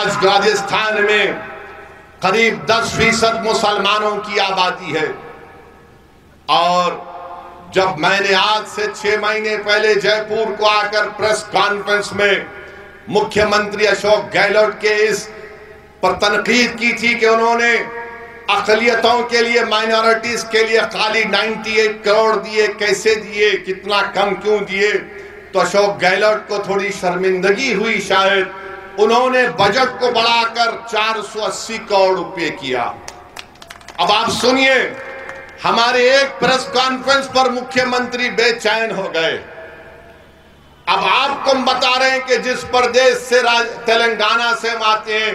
आज राजस्थान में करीब 10% मुसलमानों की आबादी है। और जब मैंने आज से 6 महीने पहले जयपुर को आकर प्रेस कॉन्फ्रेंस में मुख्यमंत्री अशोक गहलोत के इस पर तनकीद की थी कि उन्होंने अक़लियतों के लिए, माइनॉरिटीज के लिए खाली 98 करोड़ दिए, कैसे दिए, कितना कम क्यों दिए, तो अशोक गहलोत को थोड़ी शर्मिंदगी हुई शायद। उन्होंने बजट को बढ़ाकर 480 करोड़ रुपए किया। अब आप सुनिए, हमारे एक प्रेस कॉन्फ्रेंस पर मुख्यमंत्री बेचैन हो गए। अब आपको हम बता रहे हैं कि जिस प्रदेश से तेलंगाना से हम आते हैं,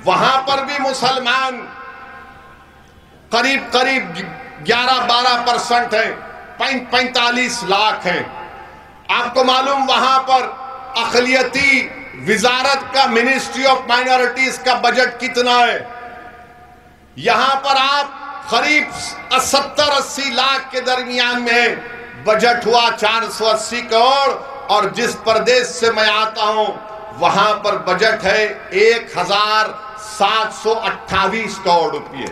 वहां पर भी मुसलमान करीब 11-12% हैं, 45 लाख हैं। आपको मालूम वहां पर अक़लियती विजारत का, मिनिस्ट्री ऑफ माइनॉरिटीज का बजट कितना है? यहां पर आप करीब 70-80 लाख के दरमियान में बजट हुआ 480 करोड़। और जिस प्रदेश से मैं आता हूं वहां पर बजट है 1728 करोड़ रुपये।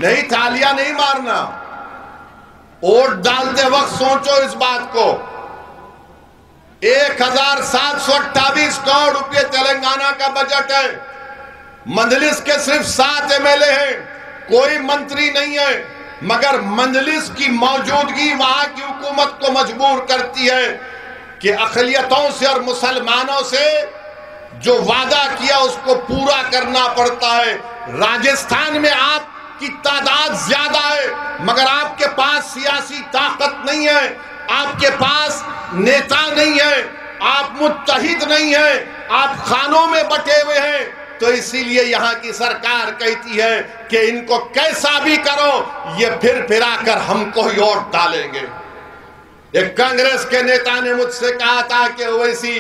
नहीं, तालियां नहीं मारना, वोट डालते वक्त सोचो इस बात को। 1728 करोड़ रुपये तेलंगाना का बजट है। मंजलिस के सिर्फ 7 एमएलए हैं, कोई मंत्री नहीं है, मगर मंजलिस की मौजूदगी वहां की हुकूमत को मजबूर करती है कि अक़लियतों से और मुसलमानों से जो वादा किया उसको पूरा करना पड़ता है। राजस्थान में आपकी तादाद ज्यादा है, मगर आपके पास सियासी ताकत नहीं है, आपके पास नेता नहीं है, आप मुत्तहिद नहीं है, आप खानों में बटे हुए हैं। तो इसीलिए यहाँ की सरकार कहती है कि इनको कैसा भी करो, ये फिरा कर हमको ही वोट डालेंगे। एक कांग्रेस के नेता ने मुझसे कहा था कि ओवैसी,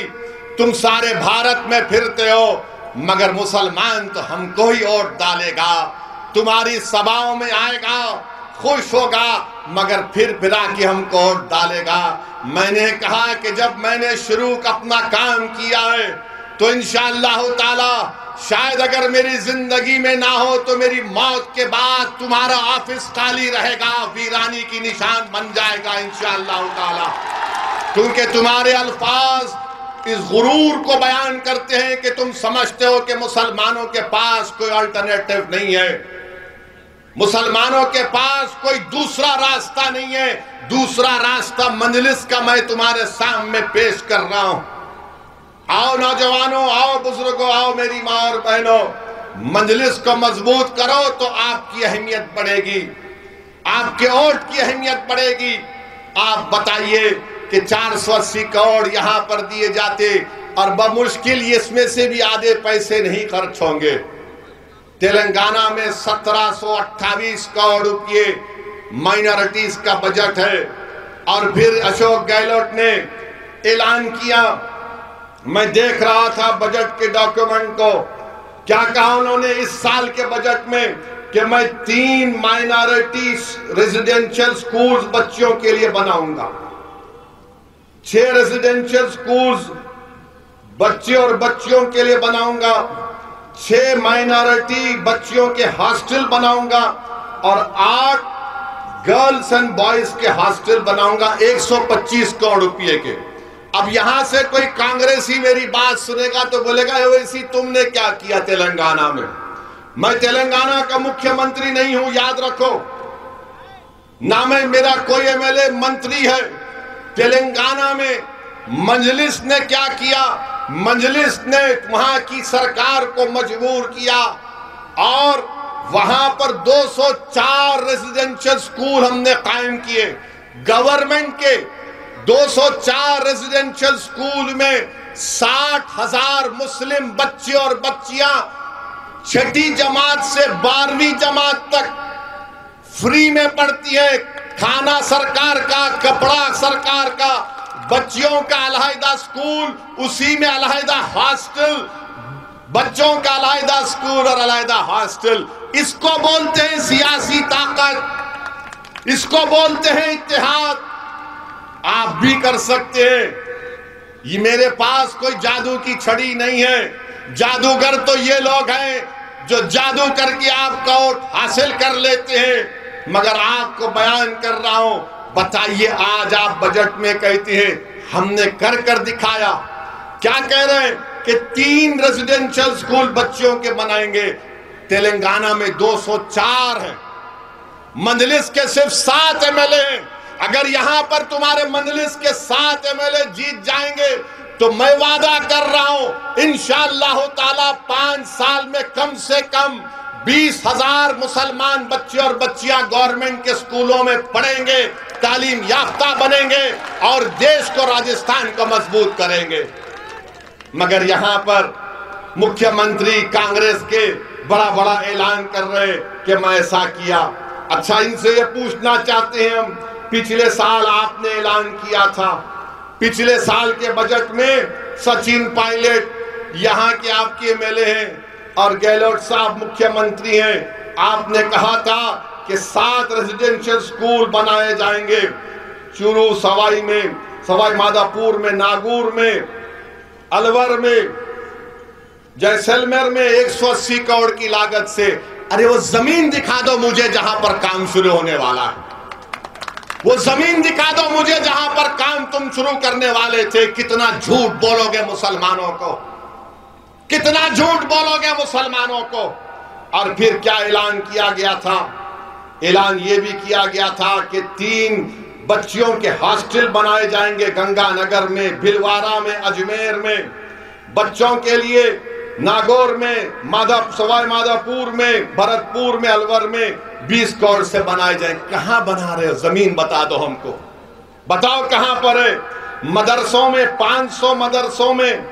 तुम सारे भारत में फिरते हो, मगर मुसलमान तो हमको ही वोट डालेगा, तुम्हारी सभाओं में आएगा, खुश होगा, मगर फिरा के हमको वोट डालेगा। मैंने कहा कि जब मैंने शुरू अपना काम किया है तो इंशाअल्लाह ताला शायद अगर मेरी जिंदगी में ना हो तो मेरी मौत के बाद तुम्हारा ऑफिस खाली रहेगा, वीरानी की निशान बन जाएगा इंशाअल्लाह ताला। क्योंकि तुम्हारे अल्फाज इस गुरूर को बयान करते हैं कि तुम समझते हो कि मुसलमानों के पास कोई अल्टरनेटिव नहीं है, मुसलमानों के पास कोई दूसरा रास्ता नहीं है। दूसरा रास्ता मंजलिस का मैं तुम्हारे सामने पेश कर रहा हूं। आओ नौजवानों, आओ बुजुर्गों, आओ मेरी माँ और बहनों, मंजलिस को मजबूत करो तो आपकी अहमियत बढ़ेगी, आपके वोट की अहमियत बढ़ेगी। आप बताइए कि 480 करोड़ यहां पर दिए जाते और बमुश्किल इसमें से भी आधे पैसे नहीं खर्च होंगे। तेलंगाना में 1728 करोड़ रुपये माइनॉरिटीज का बजट है। और फिर अशोक गहलोत ने ऐलान किया, मैं देख रहा था बजट के डॉक्यूमेंट को, क्या कहा उन्होंने इस साल के बजट में कि मैं 3 माइनॉरिटी रेजिडेंशियल स्कूल्स बच्चियों के लिए बनाऊंगा, 6 रेजिडेंशियल स्कूल्स बच्चे और बच्चियों के लिए बनाऊंगा, 6 माइनॉरिटी बच्चियों के हॉस्टल बनाऊंगा और 8 गर्ल्स एंड बॉयज के हॉस्टल बनाऊंगा 125 करोड़ रुपए के। अब यहां से कोई कांग्रेसी मेरी बात सुनेगा तो बोलेगा ओवैसी तुमने क्या किया तेलंगाना में। मैं तेलंगाना का मुख्यमंत्री नहीं हूं, याद रखो, ना मैं मेरा कोई एमएलए मंत्री है। तेलंगाना में मंजलिस ने क्या किया, मंजलिस ने वहां की सरकार को मजबूर किया और वहां पर 204 रेजिडेंशियल स्कूल हमने कायम किए। गवर्नमेंट के 204 रेजिडेंशियल स्कूल में 60,000 मुस्लिम बच्चे और बच्चियां 6ठी जमात से 12वीं जमात तक फ्री में पढ़ती है। खाना सरकार का, कपड़ा सरकार का, बच्चियों का अलहदा स्कूल, उसी में अलहदा हॉस्टल, बच्चों का अलहदा स्कूल और अलहदा हॉस्टल। इसको बोलते हैं सियासी ताकत, इसको बोलते हैं इत्तेहाद। आप भी कर सकते हैं, ये मेरे पास कोई जादू की छड़ी नहीं है। जादूगर तो ये लोग हैं जो जादू करके आपका वोट हासिल कर लेते हैं। मगर आपको बयान कर रहा हूं, बताइए आज आप बजट में कहते हैं हमने कर कर दिखाया। क्या कह रहे हैं कि 3 रेजिडेंशियल स्कूल बच्चों के बनाएंगे। तेलंगाना में 204 हैं, मंजलिस के सिर्फ 7 एमएलए हैं। अगर यहां पर तुम्हारे मंजलिस के 7 एमएलए जीत जाएंगे तो मैं वादा कर रहा हूं इंशाअल्लाह ताला 5 साल में कम से कम 20,000 मुसलमान बच्चे और बच्चियां गवर्नमेंट के स्कूलों में पढ़ेंगे, तालीम याफ्ता बनेंगे और देश को, राजस्थान को मजबूत करेंगे। मगर यहां पर मुख्यमंत्री कांग्रेस के बड़ा बड़ा ऐलान कर रहे कि मैं ऐसा किया। अच्छा, इनसे ये पूछना चाहते हैं हम, पिछले साल आपने ऐलान किया था, पिछले साल के बजट में सचिन पायलट यहाँ के आपके एमएलए हैं और गहलोत साहब मुख्यमंत्री हैं, आपने कहा था कि 7 रेजिडेंशियल स्कूल बनाए जाएंगे। चूरू, सवाई में, सवाई माधोपुर में, नागौर में, अलवर में, जैसलमेर में 180 करोड़ की लागत से। अरे वो जमीन दिखा दो मुझे जहां पर काम शुरू होने वाला है, वो जमीन दिखा दो मुझे जहां पर काम तुम शुरू करने वाले थे। कितना झूठ बोलोगे मुसलमानों को, कितना झूठ बोलोगे मुसलमानों को। और फिर क्या ऐलान किया गया था? ऐलान ये भी किया गया था कि 3 बच्चियों के हॉस्टल बनाए जाएंगे गंगानगर में, भिलवाड़ा में, अजमेर में, बच्चों के लिए नागौर में, सवाई माधोपुर में, भरतपुर में, अलवर में 20 करोड़ से बनाए जाए। कहां बना रहे हो? जमीन बता दो हमको, बताओ कहां पर है। मदरसों में 500 मदरसों में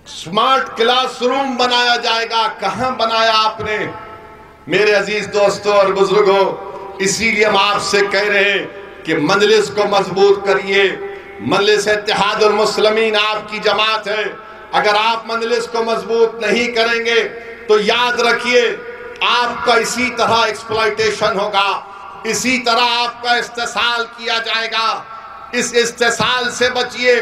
स्मार्ट क्लासरूम बनाया जाएगा, कहां बनाया आपने? मेरे अजीज दोस्तों और बुजुर्गों, इसीलिए हम आपसे कह रहे हैं कि मजलिस को मजबूत करिए। मजलिस इत्तेहादुल मुस्लिमीन आपकी जमात है। अगर आप मजलिस को मजबूत नहीं करेंगे तो याद रखिए आपका इसी तरह एक्सप्लॉयटेशन होगा, इसी तरह आपका इस्तेसाल किया जाएगा। इस इस्तेसाल से बचिए।